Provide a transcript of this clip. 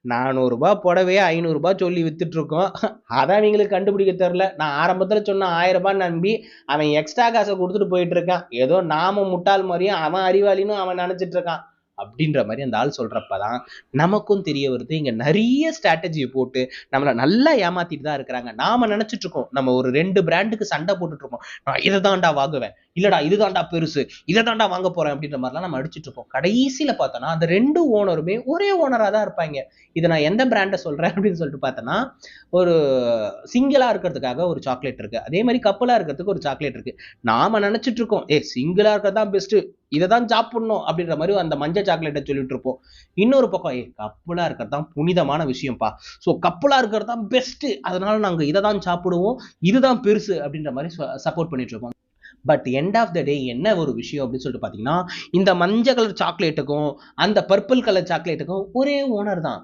ரூ. 400 புடவையே ரூ. 500 சொல்லி வித்துட்டு இருக்கோம். அதான் அவங்களுக்கு கண்டுபிடிக்க தெரியல. நான் ஆரம்பத்துல சொன்ன ரூ. 1000 நம்பி அவன் எக்ஸ்ட்ரா காசை கொடுத்துட்டு போயிட்டு இருக்கான். ஏதோ நாம முட்டாள் மாதிரியும் அவன் அறிவாளின்னு அவன் நினைச்சிட்டு இருக்கான் அப்படின்ற மாதிரி அந்த ஆள் சொல்றப்பதான் நமக்கும் தெரிய வருது, இங்க நிறைய ஸ்ட்ராட்டஜியை போட்டு நம்மள நல்லா ஏமாத்திட்டு தான் இருக்கிறாங்க. நாம நினைச்சிட்டு இருக்கோம் நம்ம ஒரு 2 பிராண்டுக்கு சண்டை போட்டுட்டு இருக்கோம். நான் இதை தாண்டா வாங்குவேன், இல்லடா இதுதான்டா பெருசு, இதை தாண்டா வாங்க போறேன் அப்படின்ற மாதிரிலாம் நம்ம அடிச்சுட்டு இருக்கோம். கடைசியில பார்த்தோன்னா அந்த 2 ஓனருமே ஒரே ஓனரா தான் இருப்பாங்க. இதை நான் எந்த பிராண்டை சொல்றேன் அப்படின்னு சொல்லிட்டு பார்த்தோன்னா, ஒரு சிங்கிளா இருக்கிறதுக்காக ஒரு சாக்லேட் இருக்கு, அதே மாதிரி கப்பலா இருக்கிறதுக்கு ஒரு சாக்லேட் இருக்கு. நாம நினைச்சிட்டு இருக்கோம் சிங்கிளா இருக்கிறதான் பெஸ்ட், இதை தான் சாப்பிடணும் அப்படின்ற மாதிரி அந்த மஞ்சள் சாக்லேட்டை சொல்லிட்டு இருப்போம். இன்னொரு பக்கம் கப்பலா இருக்கிறது தான் புனிதமான விஷயம்ப்பா, ஸோ கப்பலா இருக்கிறது தான் பெஸ்ட், அதனால நாங்க இதை தான் சாப்பிடுவோம், இதுதான் பெருசு அப்படின்ற மாதிரி சப்போர்ட் பண்ணிட்டு இருக்கோம். பட் எண்ட் ஆஃப் த டே என்ன ஒரு விஷயம் அப்படின்னு சொல்லிட்டு பார்த்தீங்கன்னா, இந்த மஞ்சள் கலர் சாக்லேட்டுக்கும் அந்த பர்பிள் கலர் சாக்லேட்டுக்கும் ஒரே ஓனர் தான்.